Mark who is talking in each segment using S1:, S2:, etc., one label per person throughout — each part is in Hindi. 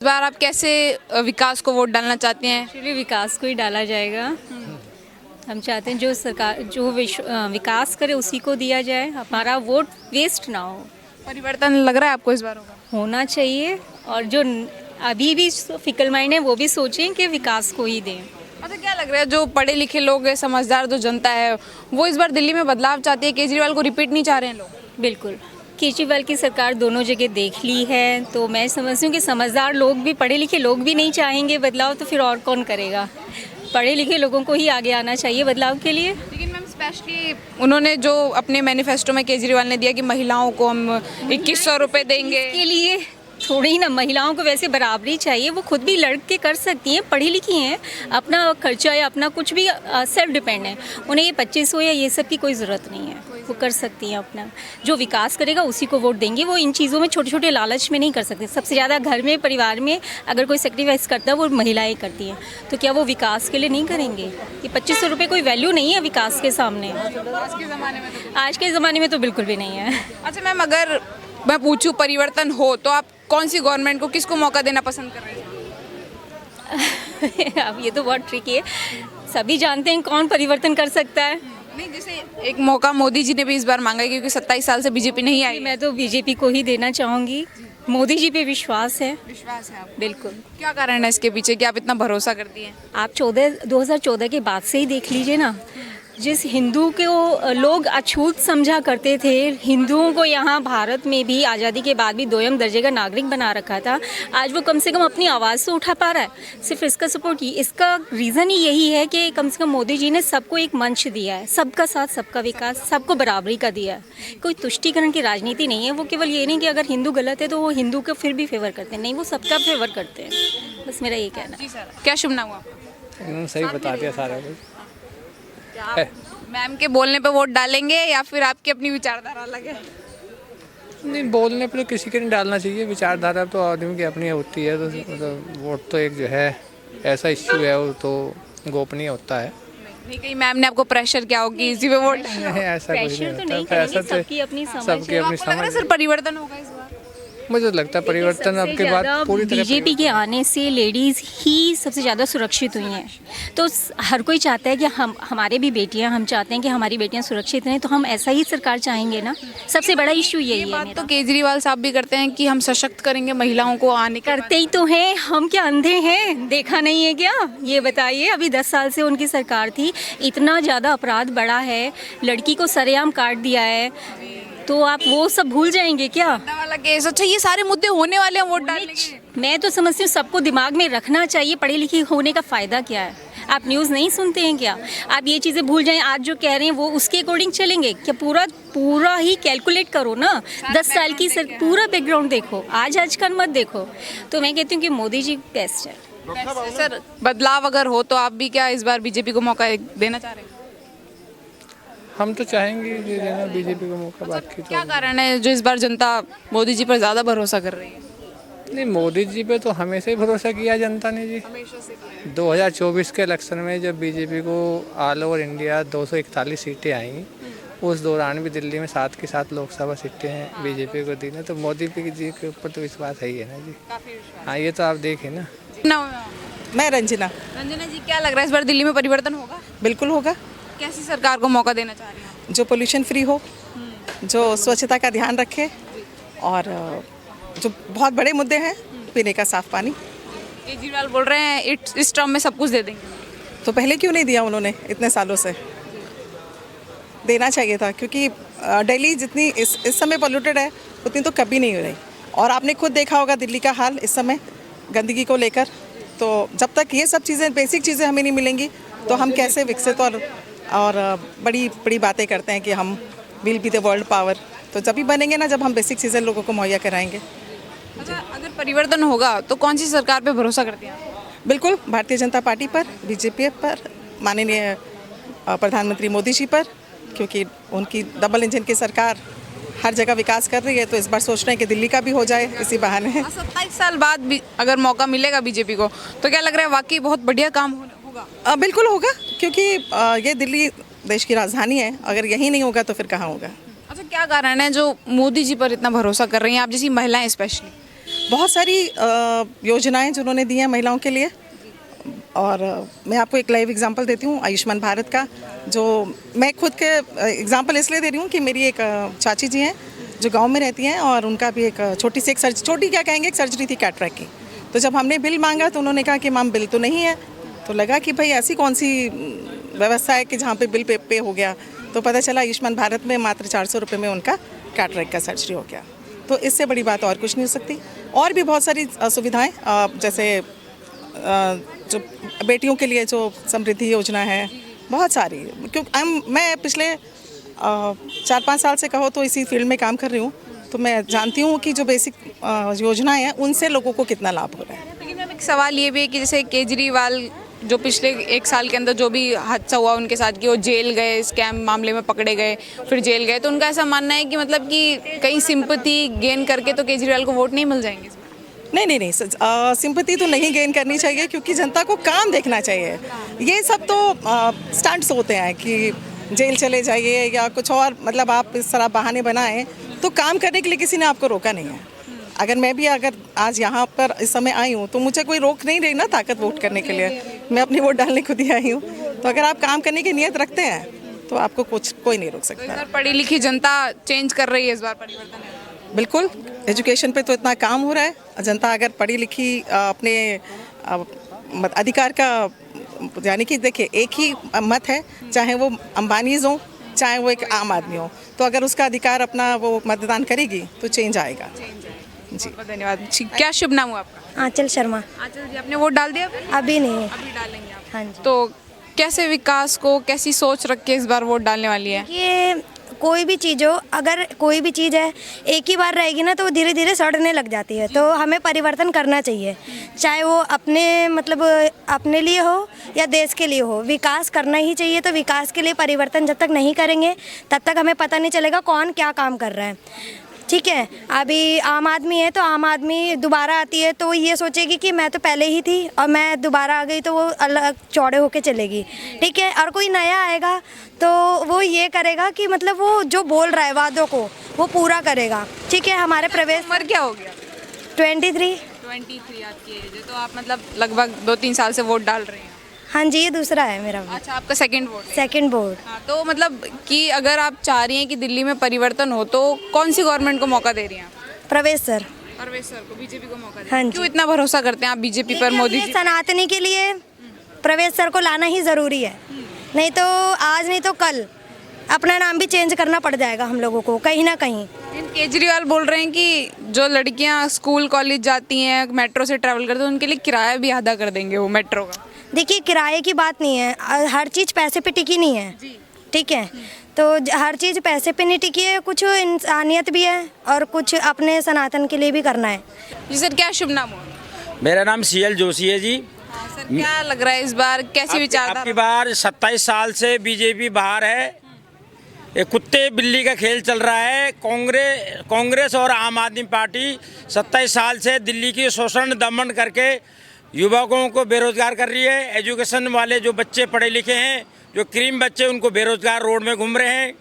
S1: इस बार आप कैसे विकास को वोट डालना चाहते हैं?
S2: एक्चुअली विकास को ही डाला जाएगा। हम चाहते हैं जो सरकार जो विकास करे उसी को दिया जाए, हमारा वोट वेस्ट ना हो।
S1: परिवर्तन लग रहा है आपको इस बार
S2: होना चाहिए और जो अभी भी फिकल माइंड है वो भी सोचें कि विकास को ही दें।
S1: अच्छा, क्या लग रहा है जो पढ़े लिखे लोग हैं, समझदार जो जनता है, वो इस बार दिल्ली में बदलाव चाहती है, केजरीवाल को रिपीट नहीं चाह रहे हैं लोग?
S2: बिल्कुल, केजरीवाल की सरकार दोनों जगह देख ली है, तो मैं समझती हूँ कि समझदार लोग भी, पढ़े लिखे लोग भी नहीं चाहेंगे बदलाव, तो फिर और कौन करेगा? पढ़े लिखे लोगों को ही आगे आना चाहिए बदलाव के लिए।
S1: लेकिन मैम स्पेशली उन्होंने जो अपने मैनिफेस्टो में केजरीवाल ने दिया कि महिलाओं को हम 2100 रुपये देंगे,
S2: के लिए थोड़ी ना, महिलाओं को वैसे बराबरी चाहिए, वो खुद भी लड़ के कर सकती हैं, पढ़ी लिखी हैं, अपना खर्चा या अपना कुछ भी सेल्फ डिपेंड है, उन्हें ये 2500 या ये सब की कोई ज़रूरत नहीं है, वो कर सकती हैं अपना। जो विकास करेगा उसी को वोट देंगे, वो इन चीज़ों में छोटे छोटे लालच में नहीं कर सकते। सबसे ज़्यादा घर में, परिवार में अगर कोई सेक्रीफाइस करता है वो महिलाएँ करती हैं, तो क्या वो विकास के लिए नहीं करेंगे? ये 2500 रुपये कोई वैल्यू नहीं है विकास के सामने। आज के ज़माने में तो बिल्कुल भी नहीं है।
S1: अच्छा मैम, अगर मैं पूछूं परिवर्तन हो तो आप कौन सी गवर्नमेंट को, किसको मौका देना पसंद कर रहे हैं?
S2: अब ये तो बहुत ट्रिकी है, सभी जानते हैं कौन परिवर्तन कर सकता है।
S1: नहीं, जैसे एक मौका मोदी जी ने भी इस बार मांगा है, क्योंकि 27 साल से बीजेपी नहीं आई।
S2: मैं तो बीजेपी को ही देना चाहूँगी। मोदी जी पे विश्वास है।
S1: विश्वास है आपको?
S2: बिल्कुल।
S1: क्या कारण है इसके पीछे कि आप इतना भरोसा करती हैं?
S2: आप 2014 के बाद से ही देख लीजिए ना, जिस हिंदू को लोग अछूत समझा करते थे, हिंदुओं को यहाँ भारत में भी आज़ादी के बाद भी दोयम दर्जे का नागरिक बना रखा था, आज वो कम से कम अपनी आवाज़ से उठा पा रहा है। सिर्फ इसका सपोर्ट की, इसका रीज़न ही यही है कि कम से कम मोदी जी ने सबको एक मंच दिया है, सबका साथ सबका विकास, सबको बराबरी का दिया है। कोई तुष्टिकरण की राजनीति नहीं है, वो केवल ये नहीं कि अगर हिंदू गलत है तो वो हिंदू को फिर भी फेवर करते हैं, नहीं, वो सबका फेवर करते हैं। बस मेरा ये कहना है।
S1: जी सर, क्या शुभ नाम हुआ आपका?
S3: एकदम सही बता दिया सारा कुछ।
S1: मैम के बोलने पे वोट डालेंगे या फिर आपकी अपनी विचारधारा अलग है?
S3: नहीं, बोलने पे तो किसी के नहीं डालना चाहिए, विचारधारा तो आदमी की अपनी होती है, तो वोट तो एक जो है ऐसा इश्यू है, वो तो गोपनीय होता है।
S1: नहीं, कहीं मैम ने आपको प्रेशर किया हो कि इसी पे वोट डालो?
S3: नहीं, ऐसा कुछ
S2: प्रेशर तो
S3: नहीं
S2: नहीं
S3: होता।
S2: करेंगे,
S3: ऐसा तो
S2: सबकी अपनी समझ
S3: सबकी
S2: है।
S3: अपनी
S1: आपको लग रहा है
S3: समझ।
S1: सर परिवर्तन होगा इस बार?
S3: मुझे तो लगता है परिवर्तन अब के बाद पूरी तरह
S2: बीजेपी के आने से लेडीज़ ही सबसे ज़्यादा सुरक्षित हुई हैं, तो हर कोई चाहता है कि हमारे भी बेटियां, हम चाहते हैं कि हमारी बेटियां सुरक्षित रहें, तो हम ऐसा ही सरकार चाहेंगे ना। सबसे बड़ा इशू यही है
S1: बात
S2: मेरा।
S1: तो केजरीवाल साहब भी करते हैं कि हम सशक्त करेंगे महिलाओं को, आने के
S2: करते ही तो हैं, हम क्या अंधे हैं, देखा नहीं है क्या? ये बताइए, अभी 10 साल से उनकी सरकार थी, इतना ज़्यादा अपराध बढ़ा है, लड़की को सरेआम काट दिया है, तो आप वो सब भूल जाएंगे क्या?
S1: वाला केस। अच्छा, ये सारे मुद्दे होने वाले हैं वोट डालने के?
S2: मैं तो समझती हूँ सबको दिमाग में रखना चाहिए, पढ़े लिखे होने का फ़ायदा क्या है? आप न्यूज़ नहीं सुनते हैं क्या? आप ये चीज़ें भूल जाएं, आज जो कह रहे हैं वो उसके अकॉर्डिंग चलेंगे क्या? पूरा ही कैलकुलेट करो ना, 10 साल की पूरा बैकग्राउंड देखो, आज का मत देखो। तो मैं कहती हूँ कि मोदी जी बेस्ट है।
S1: सर, बदलाव अगर हो तो आप भी क्या इस बार बीजेपी को मौका देना चाह रहे हैं?
S3: हम तो चाहेंगे कि देना बीजेपी को मौका, बाकी तो
S1: क्या कारण है जो इस बार जनता मोदी जी पर ज़्यादा भरोसा कर रही है?
S3: नहीं, मोदी जी पे तो हमेशा ही भरोसा किया जनता ने जी। 2024 के इलेक्शन में जब बीजेपी को ऑल ओवर इंडिया 241 सीटें आई, उस दौरान भी दिल्ली में 7 की 7 लोकसभा सीटें बीजेपी को दी ना, तो मोदी जी के ऊपर तो विश्वास है ही है ना जी। हाँ, ये तो आप देखें ना।
S4: मैं रंजना।
S1: रंजना जी, क्या लग रहा है इस बार दिल्ली में परिवर्तन होगा?
S4: बिल्कुल होगा।
S1: कैसी सरकार को मौका देना चाह रही हैं?
S4: जो पोल्यूशन फ्री हो, जो स्वच्छता का ध्यान रखे, और जो बहुत बड़े मुद्दे हैं, पीने का साफ पानी।
S1: केजरीवाल बोल रहे हैं इस टर्म में सब कुछ दे देंगे।
S4: तो पहले क्यों नहीं दिया उन्होंने? इतने सालों से देना चाहिए था, क्योंकि दिल्ली जितनी इस समय पोल्यूटेड है उतनी तो कभी नहीं हो रही। और आपने खुद देखा होगा दिल्ली का हाल इस समय गंदगी को लेकर। तो जब तक ये सब चीज़ें, बेसिक चीज़ें हमें नहीं मिलेंगी, तो हम कैसे विकसित और बड़ी बड़ी बातें करते हैं कि हम will be the world power. तो जब भी बनेंगे ना, जब हम बेसिक चीज़ें लोगों को मुहैया कराएंगे।
S1: अच्छा, अगर परिवर्तन होगा तो कौन सी सरकार पे भरोसा करते हैं आप?
S4: बिल्कुल भारतीय जनता पार्टी पर, बीजेपी पर, माननीय प्रधानमंत्री मोदी जी पर, क्योंकि उनकी डबल इंजन की सरकार हर जगह विकास कर रही है, तो इस बार सोच रहे हैं कि दिल्ली का भी हो जाए इसी बहाने।
S1: 27 साल बाद भी अगर मौका मिलेगा बीजेपी को, तो क्या लग रहा है वाकई बहुत बढ़िया काम होगा?
S4: बिल्कुल होगा, क्योंकि ये दिल्ली देश की राजधानी है, अगर यही नहीं होगा तो फिर कहाँ होगा।
S1: अच्छा, क्या कारण है जो मोदी जी पर इतना भरोसा कर रही हैं आप जैसी महिलाएं स्पेशली?
S4: बहुत सारी योजनाएं जो उन्होंने दी हैं महिलाओं के लिए। और मैं आपको एक लाइव एग्जांपल देती हूँ आयुष्मान भारत का, जो मैं खुद के एग्जांपल इसलिए दे रही हूँ कि मेरी एक चाची जी हैं जो गांव में रहती हैं, और उनका भी एक छोटी सी एक छोटी क्या कहेंगे, एक सर्जरी थी कैटरेक्ट की। तो जब हमने बिल मांगा तो उन्होंने कहा कि मैम बिल तो नहीं है। तो लगा कि भाई ऐसी कौन सी व्यवस्था है कि जहाँ पे बिल पे हो गया। तो पता चला आयुष्मान भारत में मात्र 400 रुपये में उनका कैटरेक्ट का सर्जरी हो गया। तो इससे बड़ी बात और कुछ नहीं हो सकती। और भी बहुत सारी सुविधाएं, जैसे जो बेटियों के लिए जो समृद्धि योजना है, बहुत सारी। क्योंकि मैं पिछले 4-5 साल से कहो तो इसी फील्ड में काम कर रही हूँ, तो मैं जानती हूँ कि जो बेसिक योजनाएं हैं उनसे लोगों को कितना लाभ हो रहा है।
S1: लेकिन मैम एक सवाल ये भी है कि जैसे केजरीवाल जो पिछले 1 साल के अंदर जो भी हादसा हुआ उनके साथ कि वो जेल गए, स्कैम मामले में पकड़े गए, फिर जेल गए, तो उनका ऐसा मानना है कि मतलब कि कहीं सिंपैथी गेन करके तो केजरीवाल को वोट नहीं मिल जाएंगे।
S4: नहीं, सिंपैथी तो नहीं गेन करनी चाहिए, क्योंकि जनता को काम देखना चाहिए। ये सब तो स्टंट्स होते हैं कि जेल चले जाइए या कुछ और, मतलब आप इस तरह बहाने बनाएं, तो काम करने के लिए किसी ने आपको रोका नहीं है। अगर मैं भी आज यहाँ पर इस समय आई हूँ तो मुझे कोई रोक नहीं रही ना ताकत वोट करने के लिए। मैं अपनी वोट डालने खुद ही आई हूँ। तो अगर आप काम करने की नीयत रखते हैं तो आपको कोई नहीं रोक सकता।
S1: इस बार पढ़ी लिखी जनता चेंज कर रही है, इस बार परिवर्तन है।
S4: बिल्कुल, एजुकेशन पे तो इतना काम हो रहा है। जनता अगर पढ़ी लिखी अपने अधिकार का, यानी कि देखिए एक ही मत है, चाहे वो अंबानीज हो चाहे वो एक आम आदमी हो, तो अगर उसका अधिकार अपना वो मतदान करेगी तो चेंज आएगा। जी,
S1: बहुत धन्यवाद। क्या शुभ नाम हुआ आपका?
S2: आंचल शर्मा।
S1: आंचल जी, आपने वोट डाल दिया?
S2: अभी नहीं।
S1: अभी डालेंगे आप?
S2: हाँ जी।
S1: तो कैसे विकास को, कैसी सोच रख के इस बार वोट डालने वाली है?
S5: ये कोई भी चीज़ हो, अगर कोई भी चीज़ है एक ही बार रहेगी ना तो वो धीरे धीरे सड़ने लग जाती है। तो हमें परिवर्तन करना चाहिए, चाहे वो अपने मतलब अपने लिए हो या देश के लिए हो, विकास करना ही चाहिए। तो विकास के लिए परिवर्तन जब तक नहीं करेंगे तब तक हमें पता नहीं चलेगा कौन क्या काम कर रहा है। ठीक है, अभी आम आदमी है तो आम आदमी दोबारा आती है तो वो ये सोचेगी कि मैं तो पहले ही थी और मैं दोबारा आ गई, तो वो अलग चौड़े होके चलेगी। ठीक है, और कोई नया आएगा तो वो ये करेगा कि मतलब वो जो बोल रहा है वादों को वो पूरा करेगा। ठीक है, हमारे प्रवेश
S1: उम्र क्या हो गया?
S5: 23।
S1: आपकी एज है, तो आप मतलब लगभग 2-3 साल से वोट डाल रहे हैं।
S5: हाँ जी, ये दूसरा है मेरा।
S1: अच्छा, आपका सेकंड वोट है।
S5: Second board.
S1: हाँ, तो मतलब कि अगर आप चाह रही हैं कि दिल्ली में परिवर्तन हो तो कौन सी गवर्नमेंट को मौका दे रही हैं आप?
S5: प्रवेश सर।
S1: परवेश सर को, बीजेपी को मौका दे?
S5: हाँ जी।
S1: क्यों इतना भरोसा करते हैं आप बीजेपी पर, मोदी जी?
S5: सनातनी के लिए प्रवेश सर को लाना ही ज़रूरी है, नहीं तो आज नहीं तो कल अपना नाम भी चेंज करना पड़ जाएगा हम लोगों को कहीं ना कहीं।
S1: केजरीवाल बोल रहे हैं कि जो लड़कियां स्कूल कॉलेज जाती हैं, मेट्रो से ट्रैवल करती हैं, उनके लिए किराया भी आधा कर देंगे वो मेट्रो का।
S5: देखिए, किराए की बात नहीं है, हर चीज़ पैसे पे टिकी नहीं है। ठीक है, तो हर चीज़ पैसे पे नहीं टिकी है, कुछ इंसानियत भी है और कुछ अपने सनातन के लिए भी करना है।
S1: जी सर, क्या शुभ नाम हुआ?
S6: मेरा नाम CL जोशी है जी।
S1: हाँ, सर क्या लग रहा है इस बार कैसी
S6: आपकी
S1: विचारधारा?
S6: बार 27 साल से बीजेपी बाहर है। ये कुत्ते बिल्ली का खेल चल रहा है। कांग्रेस और आम आदमी पार्टी 27 साल से दिल्ली की शोषण दमन करके युवकों को बेरोजगार कर रही है। एजुकेशन वाले जो बच्चे पढ़े लिखे हैं, जो क्रीम बच्चे, उनको बेरोजगार रोड में घूम रहे हैं।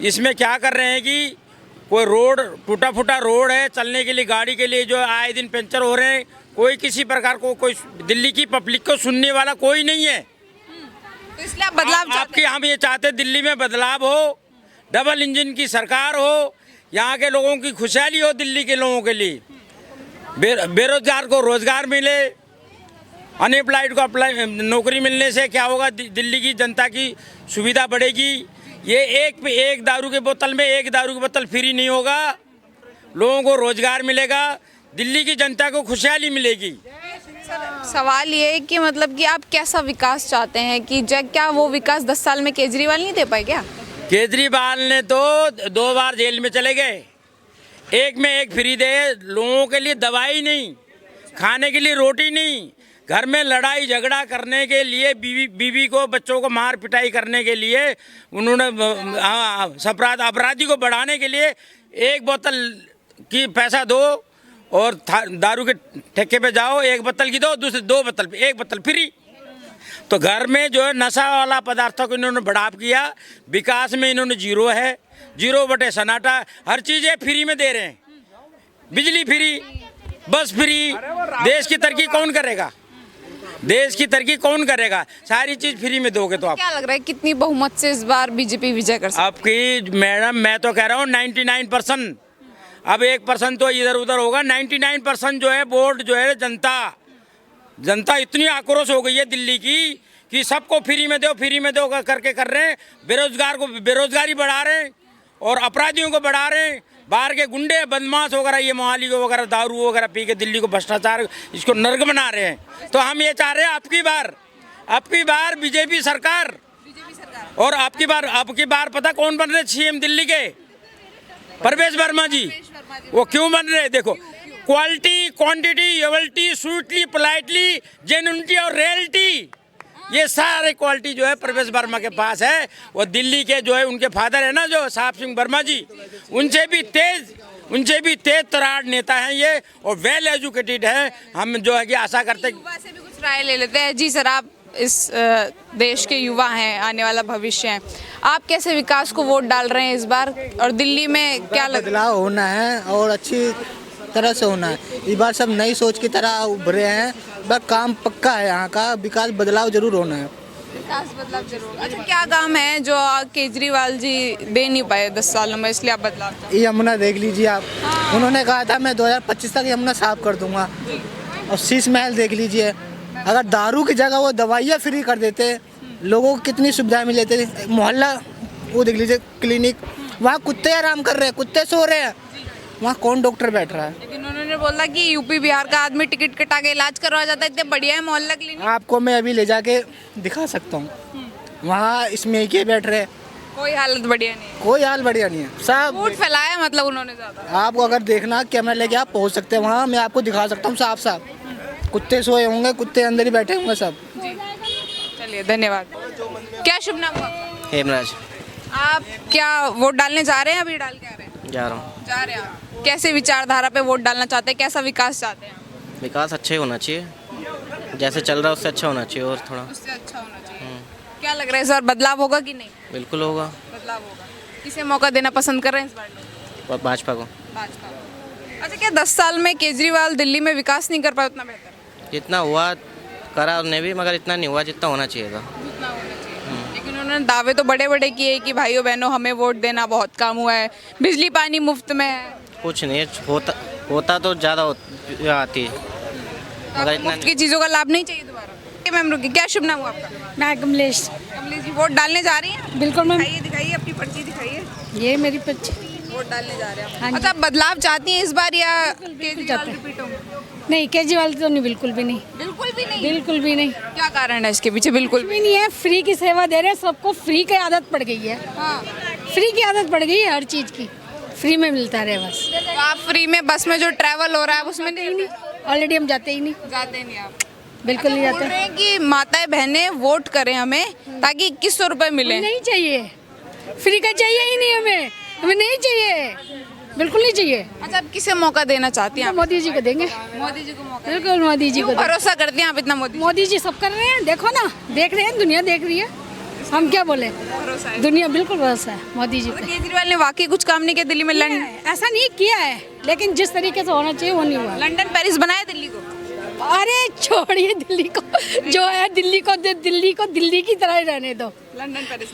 S6: इसमें क्या कर रहे हैं कि कोई रोड टूटा फूटा रोड है, चलने के लिए गाड़ी के लिए जो आए दिन पंचर हो रहे हैं, कोई किसी प्रकार को कोई दिल्ली की पब्लिक को सुनने वाला कोई नहीं है।
S1: तो इसलिए आप बदलाव चाहते
S6: आपके हम ये चाहते दिल्ली में बदलाव हो, डबल इंजन की सरकार हो, यहाँ के लोगों की खुशहाली हो, दिल्ली के लोगों के लिए बेरोजगार को रोजगार मिले, अनएम्प्लॉयड को अप्लाई नौकरी मिलने से क्या होगा, दिल्ली की जनता की सुविधा बढ़ेगी। ये एक दारू के बोतल में एक दारू की बोतल फ्री नहीं होगा, लोगों को रोजगार मिलेगा, दिल्ली की जनता को खुशहाली मिलेगी।
S1: सवाल ये है कि मतलब कि आप कैसा विकास चाहते हैं कि क्या वो विकास 10 साल में केजरीवाल नहीं दे पाए क्या?
S6: केजरीवाल ने तो 2 बार जेल में चले गए, एक में एक फ्री दे, लोगों के लिए दवाई नहीं, खाने के लिए रोटी नहीं, घर में लड़ाई झगड़ा करने के लिए बीवी को बच्चों को मार पिटाई करने के लिए उन्होंने अपराधी को बढ़ाने के लिए एक बोतल की पैसा दो और दारू के ठेके पे जाओ, एक बोतल की दो, दूसरी 2 बोतल पे 1 बोतल फ्री। तो घर में जो है नशा वाला पदार्थों को इन्होंने बढ़ाव किया, विकास में इन्होंने जीरो है, 0 बटे सन्नाटा, हर चीज़ें फ्री में दे रहे हैं, बिजली फ्री, बस फ्री। देश की तरक्की कौन करेगा? देश की तरक्की कौन करेगा? सारी चीज फ्री में दोगे तो आप।
S1: क्या लग रहा है कितनी बहुमत से इस बार बीजेपी विजय कर सकती
S6: आपकी मैडम, मैं तो कह रहा हूँ 99%। अब 1% तो इधर उधर होगा। 99% जो है वोट जो है जनता इतनी आक्रोश हो गई है दिल्ली की कि सबको फ्री में दो करके कर रहे हैं। बेरोजगार को बेरोजगारी बढ़ा रहे हैं और अपराधियों को बढ़ा रहे हैं। बाहर के गुंडे बदमाश वगैरह ये मोहाली को वगैरह दारू वगैरह पी के दिल्ली को भ्रष्टाचार इसको नर्क बना रहे हैं। तो हम ये चाह रहे हैं आपकी बार बीजेपी सरकार। और आपकी बार पता कौन बन रहे सीएम दिल्ली के? परवेश वर्मा जी। वो क्यों बन रहे? देखो, quality, quantity, ability, sweetly, politely, genuinity और रियलिटी, ये सारे क्वालिटी जो है परवेश वर्मा के पास है। वो दिल्ली के जो है उनके फादर है ना, जो साहब सिंह वर्मा जी, उनसे भी तेज तरार नेता हैं ये, और वेल एजुकेटेड है। हम जो है कि आशा करते
S1: युवा से भी कुछ राय ले लेते हैं। जी सर, आप इस देश के युवा हैं, आने वाला भविष्य है, आप कैसे विकास को वोट डाल रहे हैं इस बार, और दिल्ली में क्या लग
S7: बदलाव होना है और अच्छी तरह से होना है। इस बार सब नई सोच की तरह उभरे हैं। बस काम पक्का है, यहाँ का विकास बदलाव जरूर होना है।
S1: विकास बदलाव जरूर। अच्छा, क्या काम है जो केजरीवाल जी दे नहीं पाए 10 सालों में, इसलिए आप बदलाव चाहते
S7: ये यमुना देख लीजिए आप। उन्होंने कहा था मैं 2025 तक यमुना साफ कर दूंगा। और शीश महल देख लीजिए, अगर दारू की जगह वो दवाइयाँ फ्री कर देते, लोगों को कितनी सुविधाएं मिल जाती। मोहल्ला वो देख लीजिए, क्लिनिक, वहाँ कुत्ते आराम कर रहे हैं, कुत्ते सो रहे हैं, वहाँ कौन डॉक्टर बैठ रहा है?
S1: लेकिन उन्होंने बोला कि यूपी बिहार का आदमी टिकट कटा के इलाज करवा जाता है, इतने बढ़िया है मोहल्ला क्लिनिक।
S7: आपको मैं अभी ले जाके दिखा सकता हूँ, वहाँ इसमें के बैठ रहे,
S1: कोई हालत बढ़िया नहीं है।
S7: कोई हाल बढ़िया नहीं है। सब
S1: वोट फैलाया मतलब उन्होंने ज्यादा।
S7: आपको अगर देखना, कैमरा लेके आप पहुँच सकते हैं वहाँ, मैं आपको दिखा सकता हूँ साफ साफ। कुत्ते सोए होंगे, कुत्ते अंदर ही बैठे होंगे सब।
S1: चलिए, धन्यवाद। क्या शुभ नाम हुआ?
S8: हेमराज।
S1: आप क्या वोट डालने जा रहे हैं? अभी डाल के आ रहे हैं?
S8: जा रहा हूँ।
S1: जा रहे हैं आप। कैसे विचारधारा पे वोट डालना चाहते हैं? कैसा विकास चाहते हैं?
S8: विकास अच्छा ही होना चाहिए, जैसे चल रहा है उससे अच्छा होना चाहिए, और थोड़ा
S1: उससे अच्छा होना चाहिए। क्या लग रहा है इस बार बदलाव होगा कि नहीं?
S8: बिल्कुल होगा।
S1: बदलाव होगा। किसे मौका देना पसंद कर रहे हैं इस बार लोग?
S8: और भाजपा को।
S1: भाजपा को। अच्छा, क्या 10 साल में केजरीवाल दिल्ली में विकास नहीं कर पाए उतना बेहतर?
S8: जितना हुआ करा उन्हें भी, मगर इतना नहीं हुआ जितना होना चाहिए था।
S1: जितना होना चाहिए। लेकिन उन्होंने दावे तो बड़े बड़े किए कि भाइयों बहनों हमें वोट देना, बहुत काम हुआ है, बिजली पानी मुफ्त में है।
S8: कुछ नहीं होता तो ज़्यादा आती है, मगर इतना
S1: मुफ्त की चीज़ों का लाभ नहीं चाहिए दोबारा। मैम रुकिए, क्या शुभ नाम हुआ आपका?
S2: मैं कमलेश।
S1: कमलेश जी, वोट डालने जा रही हैं?
S2: बिल्कुल मैम।
S1: दिखाइए अपनी पर्ची दिखाइए।
S2: ये मेरी पर्ची।
S1: वोट डालने जा रहे हैं।
S2: हाँ जी।
S1: अच्छा, बदलाव चाहती हैं इस बार या केजरीवाल रिपीट होंगे?
S2: नहीं, केजरीवाल तो नहीं, बिल्कुल भी नहीं।
S1: बिल्कुल भी नहीं।
S2: बिल्कुल भी नहीं।
S1: क्या कारण है इसके पीछे? बिल्कुल
S2: भी नहीं है। फ्री की सेवा दे रहे हैं सबको, फ्री की आदत पड़ गई है।
S1: हाँ।
S2: फ्री की आदत पड़ गई है, हर चीज़ की फ्री में मिलता रहे बस।
S1: तो आप फ्री में बस में जो ट्रैवल हो रहा है उसमें नहीं
S2: ऑलरेडी हम जाते ही नहीं,
S1: जाते नहीं आप?
S2: बिल्कुल नहीं
S1: बोल
S2: जाते।
S1: रहे हैं कि माताएं बहनें वोट करें हमें ताकि 2100 रुपए मिले।
S2: नहीं चाहिए, फ्री का चाहिए ही नहीं हमें, हमें नहीं चाहिए, बिल्कुल नहीं चाहिए।
S1: अच्छा, आप किसे मौका देना चाहती हैं?
S2: मोदी जी को देंगे,
S1: मोदी जी को मौका।
S2: बिल्कुल मोदी जी को देंगे।
S1: भरोसा करती हैं आप इतना मोदी?
S2: मोदी जी सब कर रहे हैं, देखो ना, देख रहे हैं, दुनिया देख रही है, हम क्या बोले,
S1: भरोसा है।
S2: दुनिया बिल्कुल भरोसा है मोदी जी पे।
S1: केजरीवाल ने वाकई कुछ काम नहीं किया दिल्ली में? लंदन
S2: ऐसा नहीं किया है, लेकिन जिस तरीके से होना चाहिए वो नहीं हुआ।
S1: लंदन पेरिस बनाया दिल्ली को?
S2: अरे छोड़िए दिल्ली को, जो है दिल्ली को दिल्ली की तरह ही रहने दो।
S1: London Paris